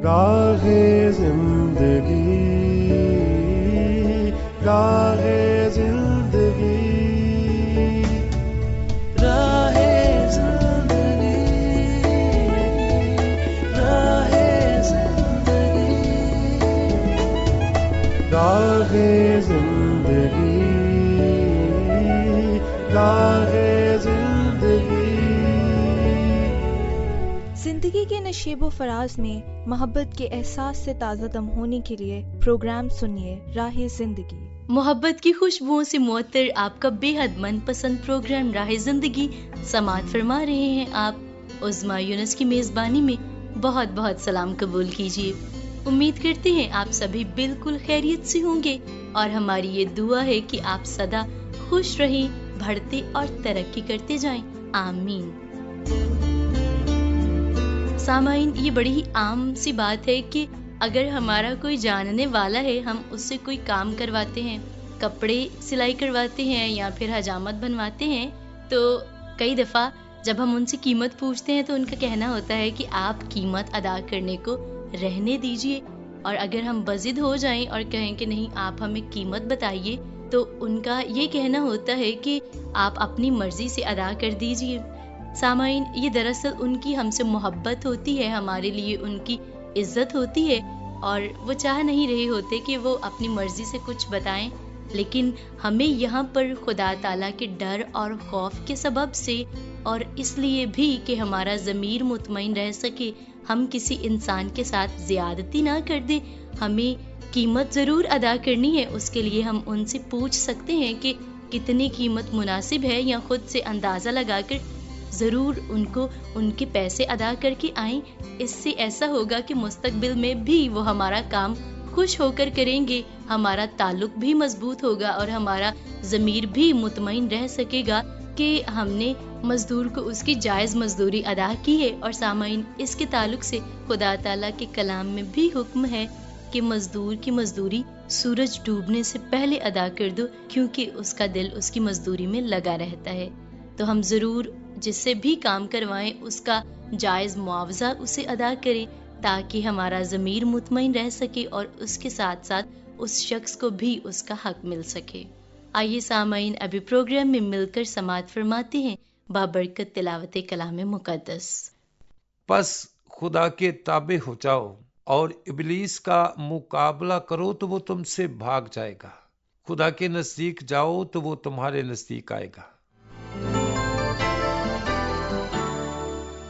راہ زندگی، راہ زندگی، راہ زندگی، راہ زندگی، راہ زندگی، راہ زندگی۔ زندگی کے نشیب و فراز میں محبت کے احساس سے تازہ دم ہونے کے لیے پروگرام سنیے راہ زندگی۔ محبت کی خوشبوؤں سے معطر آپ کا بے حد من پسند پروگرام راہ زندگی سماعت فرما رہے ہیں آپ عظمیٰ یونس کی میزبانی میں۔ بہت بہت سلام قبول کیجیے۔ امید کرتے ہیں آپ سبھی بالکل خیریت سے ہوں گے اور ہماری یہ دعا ہے کہ آپ سدا خوش رہیں، بڑھتے اور ترقی کرتے جائیں، آمین۔ سامعین، یہ بڑی ہی عام سی بات ہے کہ اگر ہمارا کوئی جاننے والا ہے، ہم اس سے کوئی کام کرواتے ہیں، کپڑے سلائی کرواتے ہیں یا پھر حجامت بنواتے ہیں، تو کئی دفعہ جب ہم ان سے قیمت پوچھتے ہیں تو ان کا کہنا ہوتا ہے کہ آپ قیمت ادا کرنے کو رہنے دیجئے، اور اگر ہم بضد ہو جائیں اور کہیں کہ نہیں آپ ہمیں قیمت بتائیے، تو ان کا یہ کہنا ہوتا ہے کہ آپ اپنی مرضی سے ادا کر دیجئے۔ سامعین، یہ دراصل ان کی ہم سے محبت ہوتی ہے، ہمارے لیے ان کی عزت ہوتی ہے، اور وہ چاہ نہیں رہے ہوتے کہ وہ اپنی مرضی سے کچھ بتائیں، لیکن ہمیں یہاں پر خدا تعالیٰ کے ڈر اور خوف کے سبب سے، اور اس لیے بھی کہ ہمارا ضمیر مطمئن رہ سکے، ہم کسی انسان کے ساتھ زیادتی نہ کر دیں، ہمیں قیمت ضرور ادا کرنی ہے۔ اس کے لیے ہم ان سے پوچھ سکتے ہیں کہ کتنی قیمت مناسب ہے، یا خود سے اندازہ لگا کر ضرور ان کو ان کے پیسے ادا کر کے آئیں۔ اس سے ایسا ہوگا کہ مستقبل میں بھی وہ ہمارا کام خوش ہو کر کریں گے، ہمارا تعلق بھی مضبوط ہوگا اور ہمارا ضمیر بھی مطمئن رہ سکے گا کہ ہم نے مزدور کو اس کی جائز مزدوری ادا کی ہے۔ اور سامعین، اس کے تعلق سے خدا تعالیٰ کے کلام میں بھی حکم ہے کہ مزدور کی مزدوری سورج ڈوبنے سے پہلے ادا کر دو، کیونکہ اس کا دل اس کی مزدوری میں لگا رہتا ہے۔ تو ہم ضرور جس سے بھی کام کروائیں اس کا جائز معاوضہ اسے ادا کریں، تاکہ ہمارا ضمیر مطمئن رہ سکے اور اس کے ساتھ ساتھ اس شخص کو بھی اس کا حق مل سکے۔ آئیے سامعین، ابھی پروگرام میں مل کر سماعت فرماتے ہیں بابرکت تلاوت کلام مقدس۔ پس خدا کے تابع ہو جاؤ اور ابلیس کا مقابلہ کرو تو وہ تم سے بھاگ جائے گا۔ خدا کے نزدیک جاؤ تو وہ تمہارے نزدیک آئے گا۔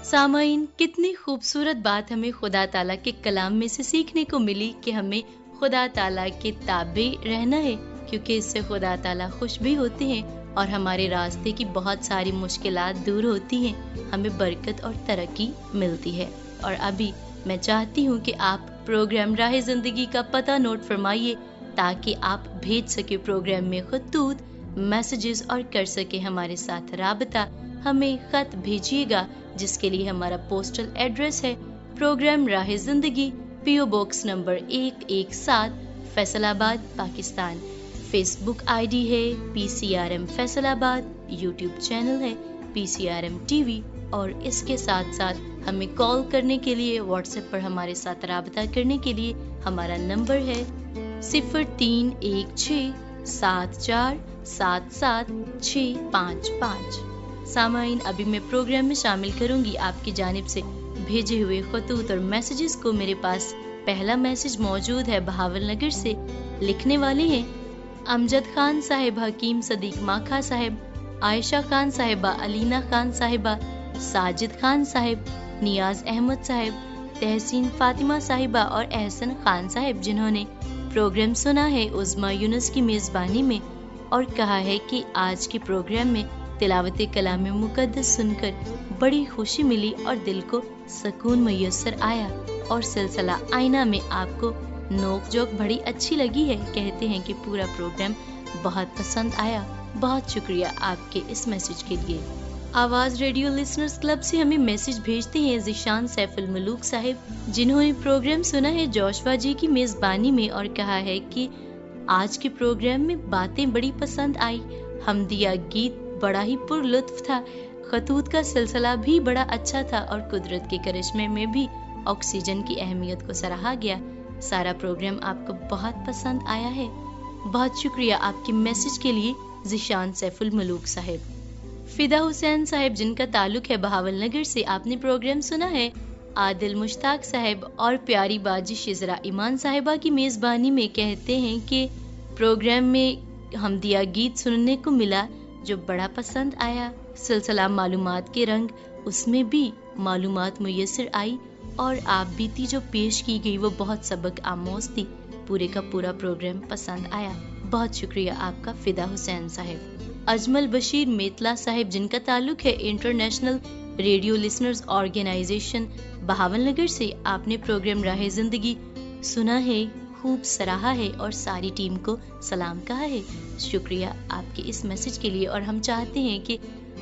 سامعین، کتنی خوبصورت بات ہمیں خدا تعالیٰ کے کلام میں سے سیکھنے کو ملی کہ ہمیں خدا تعالیٰ کے تابع رہنا ہے، کیونکہ اس سے خدا تعالیٰ خوش بھی ہوتے ہیں اور ہمارے راستے کی بہت ساری مشکلات دور ہوتی ہیں، ہمیں برکت اور ترقی ملتی ہے۔ اور ابھی میں چاہتی ہوں کہ آپ پروگرام راہ زندگی کا پتہ نوٹ فرمائیے، تاکہ آپ بھیج سکے پروگرام میں خطوط، میسیجز اور کر سکے ہمارے ساتھ رابطہ۔ ہمیں خط بھیجیے گا، جس کے لیے ہمارا پوسٹل ایڈریس ہے پروگرام راہ زندگی، P O box number 117، Faisalabad, Pakistan. Facebook I D ہے PCRM Faisalabad, YouTube channel ہے PCRM TV، اور اس کے ساتھ ساتھ ہمیں کال کرنے کے لیے، واٹس ایپ پر ہمارے ساتھ رابطہ کرنے کے لیے ہمارا نمبر ہے 031674775655۔ سامعین، ابھی میں پروگرام میں شامل کروں گی آپ کی جانب سے بھیجے ہوئے خطوط اور میسیجز کو۔ میرے پاس پہلا میسیج موجود ہے بہاول نگر سے۔ لکھنے والے ہیں امجد خان صاحب، حکیم صدیق ماکھا صاحب، عائشہ خان صاحبہ، علینا خان صاحبہ، ساجد خان صاحب، نیاز احمد صاحب، تحسین فاطمہ صاحبہ اور احسن خان صاحب، جنہوں نے پروگرام سنا ہے عظمیٰ یونس کی میزبانی میں، اور کہا ہے کہ آج کے پروگرام میں تلاوت کلام مقدس سن کر بڑی خوشی ملی اور دل کو سکون میسر آیا، اور سلسلہ آئینہ میں آپ کو نوک جوک بڑی اچھی لگی ہے۔ کہتے ہیں کہ پورا پروگرام بہت پسند آیا۔ بہت شکریہ آپ کے اس میسج کے لیے۔ آواز ریڈیو لسنرز کلب سے ہمیں میسج بھیجتے ہیں ذیشان سیف الملوک صاحب، جنہوں نے پروگرام سنا ہے جوشوا جی کی میزبانی میں، اور کہا ہے کہ آج کے پروگرام میں باتیں بڑی پسند آئی، حمدیہ گیت بڑا ہی پر لطف تھا، خطوط کا سلسلہ بھی بڑا اچھا تھا، اور قدرت کے کرشمے میں بھی آکسیجن کی اہمیت کو سراہا گیا۔ سارا پروگرام آپ کو بہت پسند آیا ہے۔ بہت شکریہ آپ کے میسج کے لیے ذیشان سیف الملوک صاحب۔ فدا حسین صاحب جن کا تعلق ہے بہاول نگر سے، آپ نے پروگرام سنا ہے۔ عادل مشتاق صاحب اور پیاری باجی شزرا ایمان صاحبہ کی میزبانی میں کہتے ہیں کہ پروگرام میں حمدیہ گیت سننے کو ملا جو بڑا پسند آیا۔ سلسلہ معلومات کے رنگ، اس میں بھی معلومات میسر آئی، اور آپ بیتی جو پیش کی گئی وہ بہت سبق آموز تھی۔ پورے کا پورا پروگرام پسند آیا۔ بہت شکریہ آپ کا فدا حسین صاحب۔ اجمل بشیر میتلا صاحب جن کا تعلق ہے international radio listeners organization Bahawalnagar سے، آپ نے پروگرام راہ زندگی سنا ہے، خوب سراہا ہے اور ساری ٹیم کو سلام کہا ہے۔ شکریہ آپ کے اس میسج کے لیے، اور ہم چاہتے ہیں کہ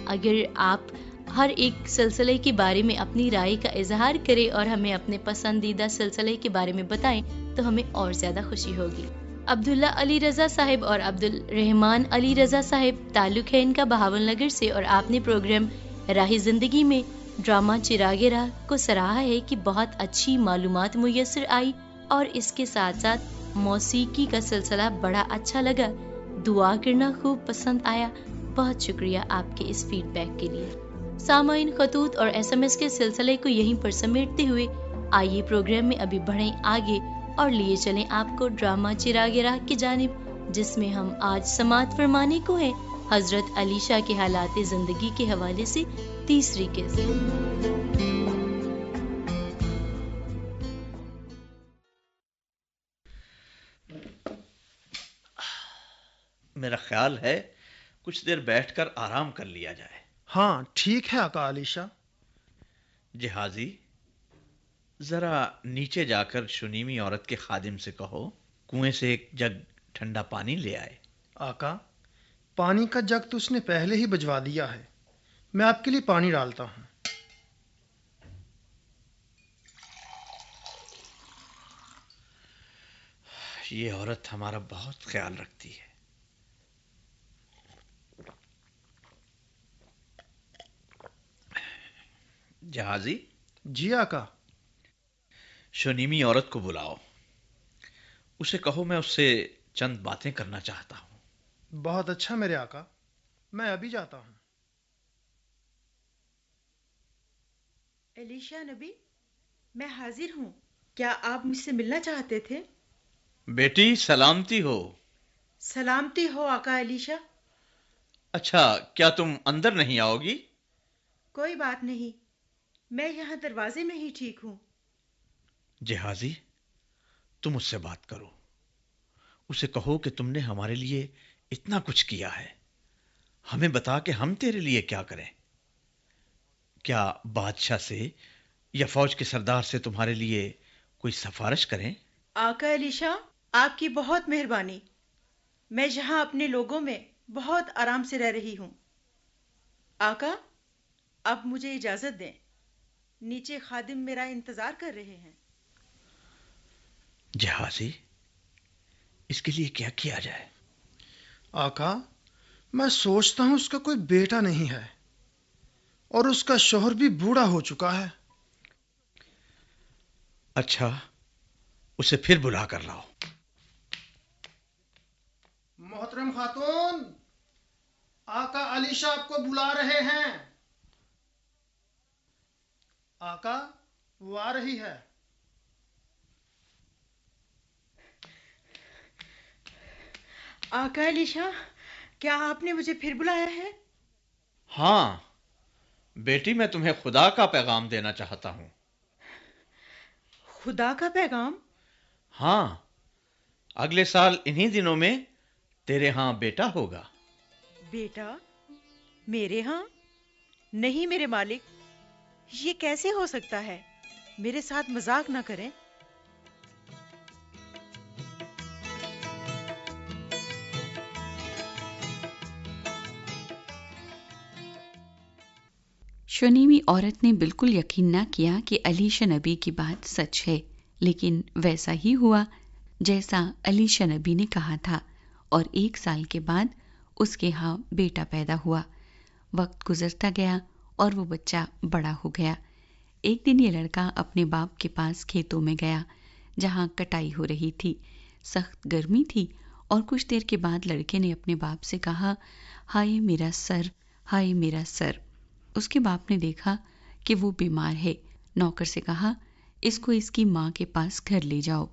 اگر آپ ہر ایک سلسلے کے بارے میں اپنی رائے کا اظہار کریں اور ہمیں اپنے پسندیدہ سلسلے کے بارے میں بتائیں تو ہمیں اور زیادہ خوشی ہوگی۔ عبداللہ علی رضا صاحب اور عبدالرحمان علی رضا صاحب، تعلق ہے ان کا بہاول نگر سے، اور آپ نے پروگرام راہ زندگی میں ڈرامہ چراغ راہ کو سراہا ہے کہ بہت اچھی معلومات میسر آئی، اور اس کے ساتھ ساتھ موسیقی کا سلسلہ بڑا اچھا لگا، دعا کرنا خوب پسند آیا۔ بہت شکریہ آپ کے اس فیڈ بیک کے لیے۔ سامعین، خطوط اور SMS کے سلسلے کو یہیں پر سمیٹتے ہوئے آئیے پروگرام میں ابھی بڑھیں آگے اور لیے چلیں آپ کو ڈرامہ چراغ راہ کی جانب، جس میں ہم آج سماعت فرمانے کو ہیں حضرت علیشہ کے حالات زندگی کے حوالے سے تیسری قسط۔ میرا خیال ہے کچھ دیر بیٹھ کر آرام کر لیا جائے۔ ہاں ٹھیک ہے آقا علی شاہ۔ جہازی، ذرا نیچے جا کر شنیمی عورت کے خادم سے کہو کنویں سے ایک جگ ٹھنڈا پانی لے آئے۔ آقا، پانی کا جگ تو اس نے پہلے ہی بجوا دیا ہے، میں آپ کے لیے پانی ڈالتا ہوں۔ یہ عورت ہمارا بہت خیال رکھتی ہے۔ جہازی۔ جی آقا۔ شنیمی عورت کو بلاؤ، اسے کہو میں اس سے چند باتیں کرنا چاہتا ہوں۔ بہت اچھا میرے آقا، میں ابھی جاتا ہوں۔ علیشہ نبی، میں حاضر ہوں، کیا آپ مجھ سے ملنا چاہتے تھے؟ بیٹی سلامتی ہو۔ سلامتی ہو آقا علیشہ۔ اچھا، کیا تم اندر نہیں آؤ گی؟ کوئی بات نہیں، میں یہاں دروازے میں ہی ٹھیک ہوں۔ جہازی، تم اس سے بات کرو، اسے کہو کہ تم نے ہمارے لیے اتنا کچھ کیا ہے، ہمیں بتا کہ ہم تیرے لیے کیا کریں۔ کیا بادشاہ سے یا فوج کے سردار سے تمہارے لیے کوئی سفارش کریں؟ آقا علیشہ، آپ کی بہت مہربانی، میں یہاں اپنے لوگوں میں بہت آرام سے رہ رہی ہوں۔ آقا، اب مجھے اجازت دیں، نیچے خادم میرا انتظار کر رہے ہیں۔ جہازی، اس کے لیے کیا کیا جائے؟ آقا، میں سوچتا ہوں اس کا کوئی بیٹا نہیں ہے، اور اس کا شوہر بھی بوڑھا ہو چکا ہے۔ اچھا، اسے پھر بلا کر لاؤ۔ محترم خاتون، آقا علی شاہ آپ کو بلا رہے ہیں۔ آقا، وہ آ رہی ہے۔ آقا علیشہ، کیا آپ نے مجھے پھر بلایا ہے؟ ہاں بیٹی، میں تمہیں خدا کا پیغام دینا چاہتا ہوں۔ خدا کا پیغام؟ ہاں، اگلے سال انہی دنوں میں تیرے ہاں بیٹا ہوگا۔ بیٹا؟ میرے ہاں؟ نہیں میرے مالک، یہ کیسے ہو سکتا ہے؟ میرے ساتھ مذاق نہ کریں۔ شنیمی عورت نے بالکل یقین نہ کیا کہ علیشہ نبی کی بات سچ ہے، لیکن ویسا ہی ہوا جیسا علیشہ نبی نے کہا تھا، اور 1 سال کے بعد اس کے ہاں بیٹا پیدا ہوا۔ وقت گزرتا گیا اور وہ بچہ بڑا ہو گیا۔ ایک دن یہ لڑکا اپنے باپ کے پاس کھیتوں میں گیا جہاں کٹائی ہو رہی تھی. سخت گرمی تھی اور کچھ دیر کے بعد لڑکے نے اپنے باپ سے کہا، ہائے میرا سر، ہائے میرا سر. اس کے باپ نے دیکھا کہ وہ بیمار ہے. نوکر سے کہا، اس کو اس کی ماں کے پاس گھر لے جاؤ.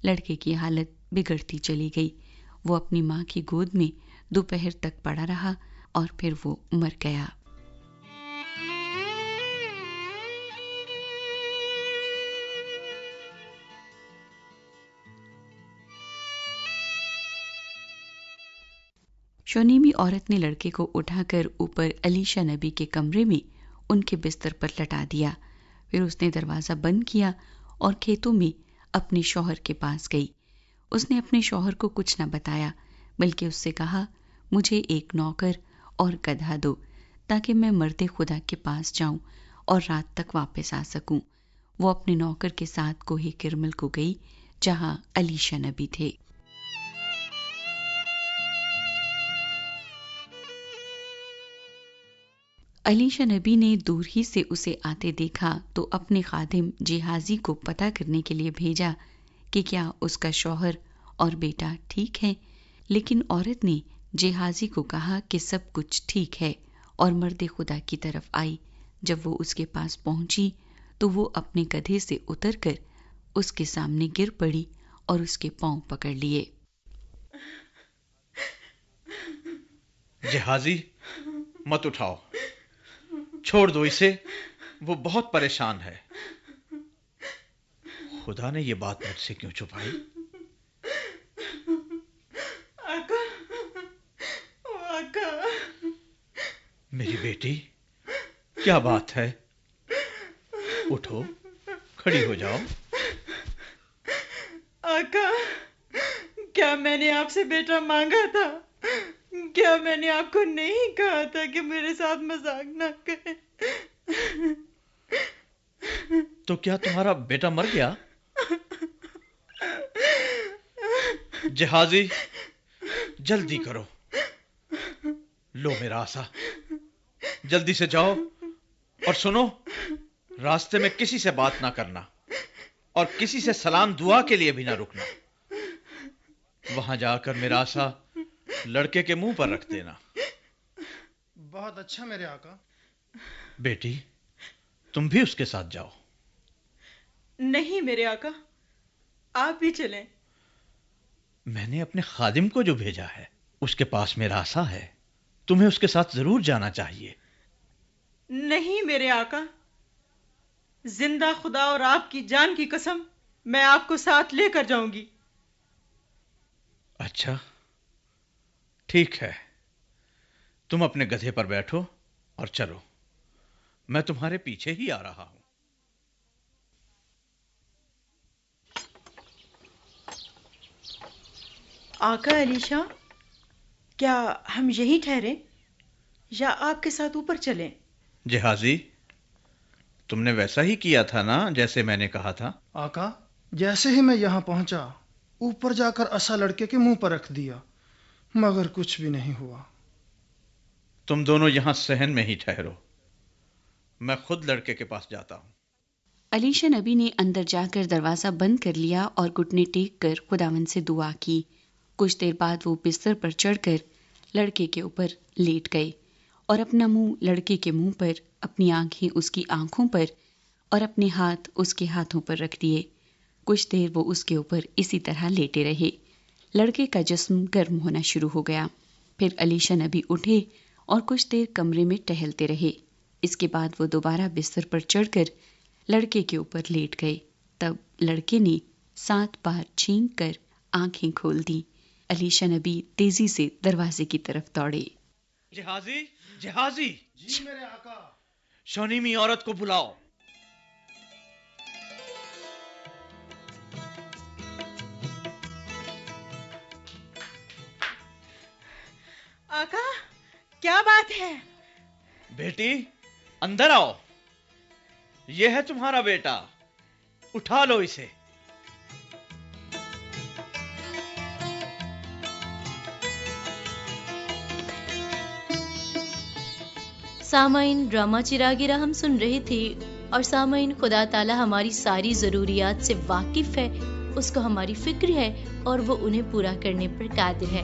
لڑکے کی حالت بگڑتی چلی گئی. وہ اپنی ماں کی گود میں دوپہر تک پڑا رہا اور پھر وہ مر گیا. شونیمی عورت نے لڑکے کو اٹھا کر اوپر علیشہ نبی کے کمرے میں ان کے بستر پر لٹا دیا. پھر اس نے دروازہ بند کیا اور کھیتوں میں اپنے شوہر کے پاس گئی. اس نے اپنے شوہر کو کچھ نہ بتایا بلکہ اس سے کہا، مجھے ایک نوکر اور گدھا دو تاکہ میں مرد خدا کے پاس جاؤں اور رات تک واپس آ سکوں. وہ اپنے نوکر کے ساتھ کوہ کرمل کو گئی جہاں علیشہ نبی تھے. علیشہ نبی نے دور ہی سے اسے آتے دیکھا تو اپنے خادم جہازی کو پتہ کرنے کے لیے بھیجا کہ کیا اس کا شوہر اور بیٹا ٹھیک ہے. لیکن عورت نے جہازی کو کہا کہ سب کچھ ٹھیک ہے اور مرد خدا کی طرف آئی. جب وہ اس کے پاس پہنچی تو وہ اپنے گدھے سے اتر کر اس کے سامنے گر پڑی اور اس کے پاؤں پکڑ لیے. جہازی مت اٹھاؤ، چھوڑ دو اسے، وہ بہت پریشان ہے. خدا نے یہ بات مجھ سے کیوں چھپائی؟ آقا، آقا. میری بیٹی، کیا بات ہے؟ اٹھو، کھڑی ہو جاؤ. آقا، کیا میں نے آپ سے بیٹا مانگا تھا؟ کیا میں نے آپ کو نہیں کہا تھا کہ میرے ساتھ مذاق نہ کریں؟ تو کیا تمہارا بیٹا مر گیا؟ جہازی، جلدی کرو، لو میرا عصا، جلدی سے جاؤ. اور سنو، راستے میں کسی سے بات نہ کرنا اور کسی سے سلام دعا کے لیے بھی نہ رکنا. وہاں جا کر میرا عصا لڑکے کے منہ پر رکھ دینا. بہت اچھا میرے آقا. بیٹی، تم بھی اس کے ساتھ جاؤ. نہیں میرے آقا، آپ بھی چلیں. میں نے اپنے خادم کو جو بھیجا ہے اس کے پاس میرا عصا ہے، تمہیں اس کے ساتھ ضرور جانا چاہیے. نہیں میرے آقا، زندہ خدا اور آپ کی جان کی قسم، میں آپ کو ساتھ لے کر جاؤں گی. اچھا ٹھیک ہے، تم اپنے گدھے پر بیٹھو اور چلو، میں تمہارے پیچھے ہی آ رہا ہوں. آقا علیشہ، کیا ہم یہیں ٹھہریں یا آپ کے ساتھ اوپر چلیں؟ جہازی، تم نے ویسا ہی کیا تھا نا جیسے میں نے کہا تھا؟ آقا، جیسے ہی میں یہاں پہنچا اوپر جا کر عصا لڑکے کے منہ پر رکھ دیا مگر کچھ بھی نہیں ہوا. تم دونوں یہاں صحن میں ہی ٹھہرو، میں خود لڑکے کے پاس جاتا ہوں. علیشہ نبی نے اندر جا کر دروازہ بند کر لیا اور گھٹنے ٹیک کر خداوند سے دعا کی. کچھ دیر بعد وہ بستر پر چڑھ کر لڑکے کے اوپر لیٹ گئے اور اپنا منہ لڑکے کے منہ پر، اپنی آنکھیں اس کی آنکھوں پر اور اپنے ہاتھ اس کے ہاتھوں پر رکھ دیے. کچھ دیر وہ اس کے اوپر اسی طرح لیٹے رہے. لڑکے کا جسم گرم ہونا شروع ہو گیا. پھر علیشہ نبی اٹھے اور کچھ دیر کمرے میں ٹہلتے رہے. اس کے بعد وہ دوبارہ بستر پر چڑھ کر لڑکے کے اوپر لیٹ گئے. تب لڑکے نے 7 بار چھینک کر آنکھیں کھول دی. علیشہ نبی تیزی سے دروازے کی طرف دوڑے. جہازی، جہازی، جی میرے آقا. شونیمی عورت کو بلاؤ. آقا، کیا بات ہے؟ بیٹی، اندر آؤ. یہ ہے تمہارا بیٹا، اٹھا لو اسے. سامعین، ڈرامہ چراغ راہ ہم سن رہے تھے. اور سامعین، خدا تعالیٰ ہماری ساری ضروریات سے واقف ہے، اس کو ہماری فکر ہے اور وہ انہیں پورا کرنے پر قادر ہے۔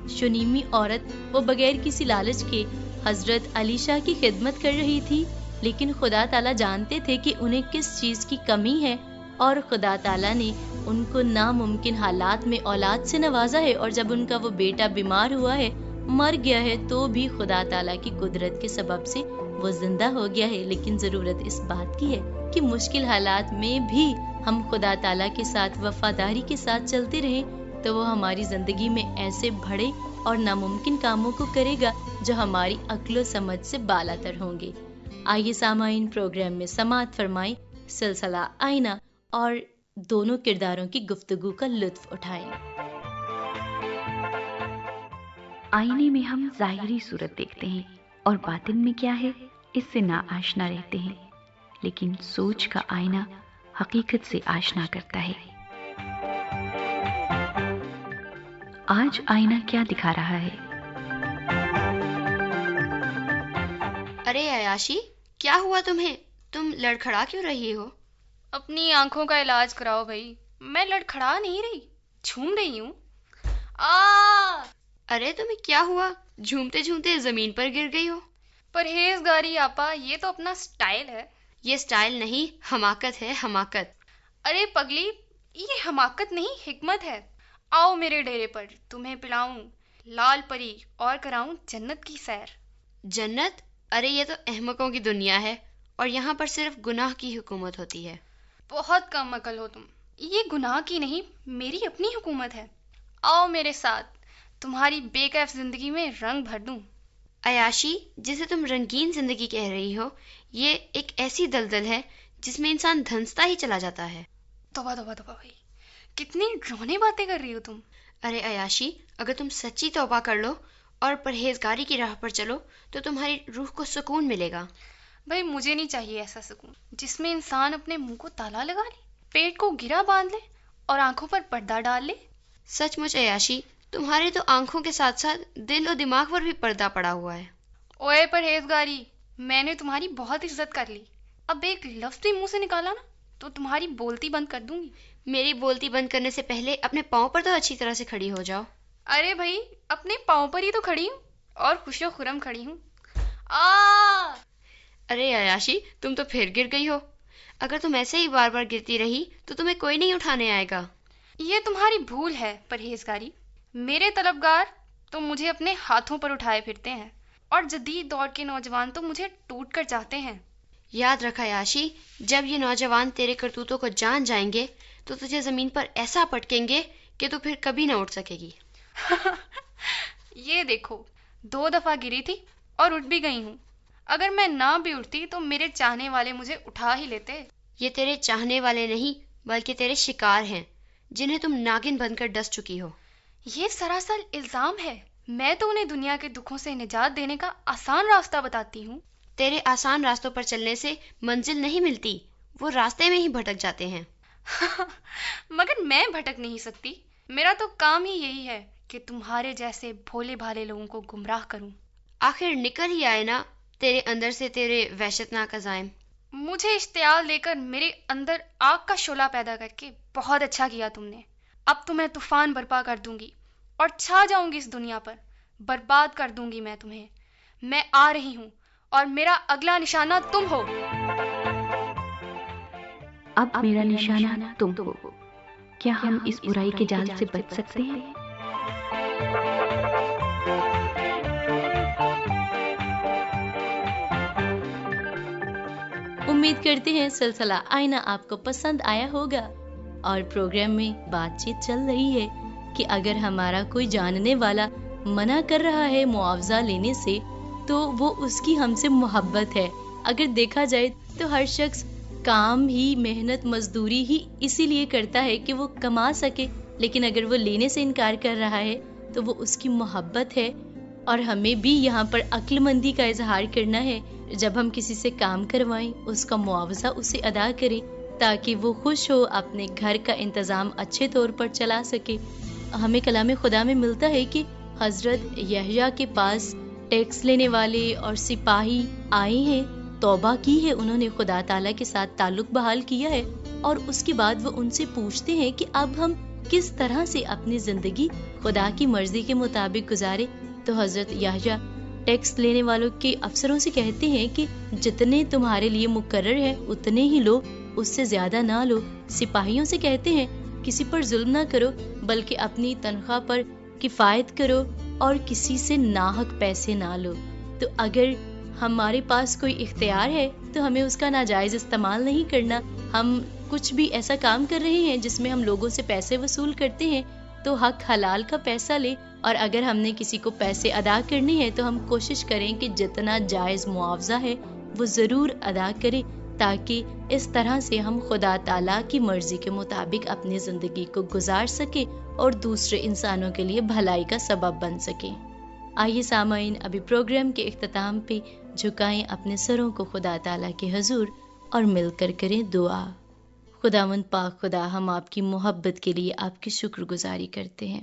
شنیمی عورت، وہ بغیر کسی لالچ کے حضرت علیشہ کی خدمت کر رہی تھی، لیکن خدا تعالیٰ جانتے تھے کہ انہیں کس چیز کی کمی ہے، اور خدا تعالیٰ نے ان کو ناممکن حالات میں اولاد سے نوازا ہے، اور جب ان کا وہ بیٹا بیمار ہوا ہے، مر گیا ہے، تو بھی خدا تعالیٰ کی قدرت کے سبب سے وہ زندہ ہو گیا ہے۔ لیکن ضرورت اس بات کی ہے کہ مشکل حالات میں بھی ہم خدا تعالیٰ کے ساتھ وفاداری کے ساتھ چلتے رہیں، تو وہ ہماری زندگی میں ایسے بڑے اور ناممکن کاموں کو کرے گا جو ہماری عقل و سمجھ سے بالاتر ہوں گے۔ آئیے سامعین، پروگرام میں سماعت فرمائیں سلسلہ آئینہ اور دونوں کرداروں کی گفتگو کا لطف اٹھائیں۔ آئینے میں ہم ظاہری صورت دیکھتے ہیں اور باطن میں کیا ہے اس سے نا آشنا رہتے ہیں، لیکن سوچ کا آئینہ حقیقت سے آشنا کرتا ہے۔ آج آئینہ کیا دکھا رہا ہے؟ ارے عیاشی، کیا ہوا تمہیں؟ تم لڑکھڑا کیوں رہی ہو؟ اپنی آنکھوں کا علاج کراؤ بھائی، میں لڑکھڑا نہیں رہی، جھوم رہی ہوں۔ ارے تمہیں کیا ہوا؟ جھومتے جھومتے زمین پر گر گئی ہو؟ پرہیزگاری آپا، یہ تو اپنا سٹائل ہے۔ یہ سٹائل نہیں، حماقت ہے، حماقت۔ ارے پگلی، یہ حماقت نہیں، حکمت ہے۔ آؤ میرے ڈیرے پر، تمہیں پلاؤں لال پری اور کراؤں جنت کی سیر۔ جنت؟ ارے یہ تو احمقوں کی دنیا ہے، اور یہاں پر صرف گناہ کی حکومت ہوتی ہے۔ بہت کم عقل ہو تم، یہ گناہ کی نہیں، میری اپنی حکومت ہے۔ آؤ میرے ساتھ، تمہاری بے کیف زندگی میں رنگ بھر دوں۔ عیاشی، جسے تم رنگین زندگی کہہ رہی ہو، یہ ایک ایسی دلدل ہے جس میں انسان دھنستا ہی چلا جاتا ہے۔ توبہ توبہ توبہ بھائی، کتنی ڈراؤنے باتیں کر رہی ہو تم۔ ارے عیاشی، اگر تم سچی توبہ کر لو اور پرہیزگاری کی راہ پر چلو تو تمہاری روح کو سکون ملے گا۔ بھائی مجھے نہیں چاہیے ایسا سکون جس میں انسان اپنے منہ کو تالا لگا لے، پیٹ کو گرا باندھ لے اور آنکھوں پر پردہ ڈال لے۔ سچ مچ عیاشی، تمہارے تو آنکھوں کے ساتھ ساتھ دل و دماغ پر بھی پردہ پڑا ہوا ہے۔ اوے پرہیزگاری، میں نے تمہاری بہت عزت کر لی، اب ایک لفظ بھی منہ سے نکالا نا تو تمہاری بولتی بند کر دوں گی۔ میری بولتی بند کرنے سے پہلے اپنے پاؤں پر تو اچھی طرح سے کھڑی ہو جاؤ۔ ارے بھائی، اپنے پاؤں پر ہی تو کھڑی ہوں اور خوش و خرم کھڑی ہوں۔ ارے عیاشی، تم تو پھر گر گئی ہو۔ اگر تم ایسے ہی بار بار گرتی رہی تو تمہیں کوئی نہیں اٹھانے آئے گا۔ یہ تمہاری بھول ہے پرہیزگاری، میرے طلبگار تو مجھے اپنے ہاتھوں پر اٹھائے پھرتے ہیں، اور جدید دور کے نوجوان تو مجھے ٹوٹ کر جاتے ہیں۔ یاد رکھ عیاشی، جب یہ نوجوان تیرے کرتوتوں کو جان جائیں گے تو تجھے زمین پر ایسا پٹکیں گے کہ تو پھر کبھی نہ اٹھ سکے گی۔ یہ دیکھو، 2 دفعہ گری تھی اور اٹھ بھی گئی ہوں۔ اگر میں نہ بھی اٹھتی تو میرے چاہنے والے مجھے اٹھا ہی لیتے۔ یہ تیرے چاہنے والے نہیں بلکہ تیرے شکار ہیں، جنہیں تم ناگن بن کر ڈس چکی ہو۔ یہ سراسر الزام ہے، میں تو انہیں دنیا کے دکھوں سے نجات دینے کا آسان راستہ بتاتی ہوں۔ تیرے آسان راستوں پر چلنے سے منزل نہیں ملتی، وہ راستے میں ہی بھٹک جاتے ہیں۔ مگر میں بھٹک نہیں سکتی، میرا تو کام ہی یہی ہے کہ تمہارے جیسے بھولے بھالے لوگوں کو گمراہ کروں۔ آخر نکل ہی آئے نا تیرے اندر سے تیرے وحشتناک عزائم۔ مجھے اشتعال دے کر میرے اندر آگ کا شعلہ پیدا کر کے بہت اچھا کیا تم نے۔ اب تو میں طوفان برپا کر دوں گی اور چھا جاؤں گی اس دنیا پر، برباد کر دوں گی میں تمہیں۔ میں آ رہی ہوں اور میرا اگلا نشانہ تم ہو۔ اب میرا نشانہ تم ہو۔ کیا ہم اس برائی کے جال سے بچ سکتے ہیں؟ امید کرتے ہیں سلسلہ آئینہ آپ کو پسند آیا ہوگا، اور پروگرام میں بات چیت چل رہی ہے کہ اگر ہمارا کوئی جاننے والا منع کر رہا ہے معاوضہ لینے سے تو وہ اس کی ہم سے محبت ہے۔ اگر دیکھا جائے تو ہر شخص کام ہی، محنت مزدوری ہی اسی لیے کرتا ہے کہ وہ کما سکے، لیکن اگر وہ لینے سے انکار کر رہا ہے تو وہ اس کی محبت ہے۔ اور ہمیں بھی یہاں پر عقل مندی کا اظہار کرنا ہے، جب ہم کسی سے کام کروائیں اس کا معاوضہ اسے ادا کریں تاکہ وہ خوش ہو، اپنے گھر کا انتظام اچھے طور پر چلا سکے۔ ہمیں کلام خدا میں ملتا ہے کہ حضرت یحییٰ کے پاس ٹیکس لینے والے اور سپاہی آئے ہیں، توبہ کی ہے، انہوں نے خدا تعالیٰ کے ساتھ تعلق بحال کیا ہے، اور اس کے بعد وہ ان سے پوچھتے ہیں کہ اب ہم کس طرح سے اپنی زندگی خدا کی مرضی کے مطابق گزارے، تو حضرت یحییٰ ٹیکس لینے والوں کے افسروں سے کہتے ہیں کہ جتنے تمہارے لیے مقرر ہے اتنے ہی لو، اس سے زیادہ نہ لو۔ سپاہیوں سے کہتے ہیں کسی پر ظلم نہ کرو، بلکہ اپنی تنخواہ پر کفایت کرو اور کسی سے ناحق پیسے نہ لو۔ تو اگر ہمارے پاس کوئی اختیار ہے تو ہمیں اس کا ناجائز استعمال نہیں کرنا۔ ہم کچھ بھی ایسا کام کر رہے ہیں جس میں ہم لوگوں سے پیسے وصول کرتے ہیں تو حق حلال کا پیسہ لے، اور اگر ہم نے کسی کو پیسے ادا کرنے ہیں تو ہم کوشش کریں کہ جتنا جائز معاوضہ ہے وہ ضرور ادا کریں، تاکہ اس طرح سے ہم خدا تعالیٰ کی مرضی کے مطابق اپنی زندگی کو گزار سکیں اور دوسرے انسانوں کے لیے بھلائی کا سبب بن سکیں۔ آئیے سامعین، ابھی پروگرام کے اختتام پہ جھکائیں اپنے سروں کو خدا تعالیٰ کے حضور اور مل کر کریں دعا۔ خداوند پاک خدا، ہم آپ کی محبت کے لیے آپ کی شکر گزاری کرتے ہیں۔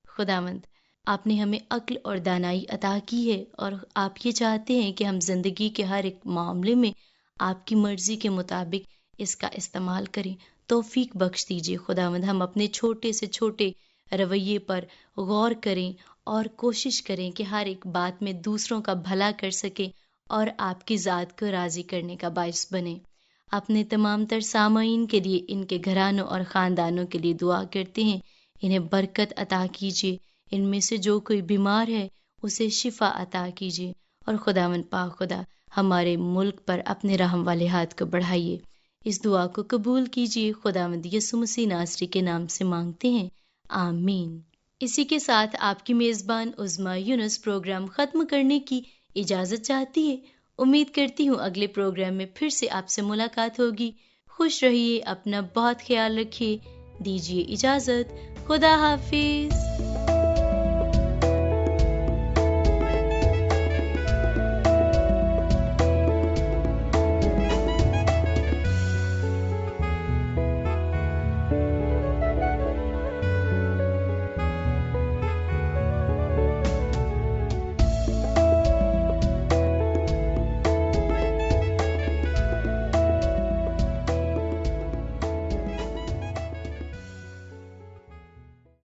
خداوند، آپ نے ہمیں عقل اور دانائی عطا کی ہے، اور آپ یہ چاہتے ہیں کہ ہم زندگی کے ہر ایک معاملے میں آپ کی مرضی کے مطابق اس کا استعمال کریں۔ توفیق بخش دیجیے خداوند، ہم اپنے چھوٹے سے چھوٹے رویے پر غور کریں اور کوشش کریں کہ ہر ایک بات میں دوسروں کا بھلا کر سکیں اور آپ کی ذات کو راضی کرنے کا باعث بنیں۔ اپنے تمام تر سامعین کے لیے، ان کے گھرانوں اور خاندانوں کے لیے دعا کرتے ہیں، انہیں برکت عطا کیجیے، ان میں سے جو کوئی بیمار ہے اسے شفا عطا کیجیے، اور خداوند پاک خدا ہمارے ملک پر اپنے رحم والے ہاتھ کو بڑھائیے۔ اس دعا کو قبول کیجیے، خداوند یسوع مسیح ناصری کے نام سے مانگتے ہیں، آمین۔ اسی کے ساتھ آپ کی میزبان عظمیٰ یونس پروگرام ختم کرنے کی اجازت چاہتی ہے۔ امید کرتی ہوں اگلے پروگرام میں پھر سے آپ سے ملاقات ہوگی۔ خوش رہیے، اپنا بہت خیال رکھیے، دیجیے اجازت، خدا حافظ۔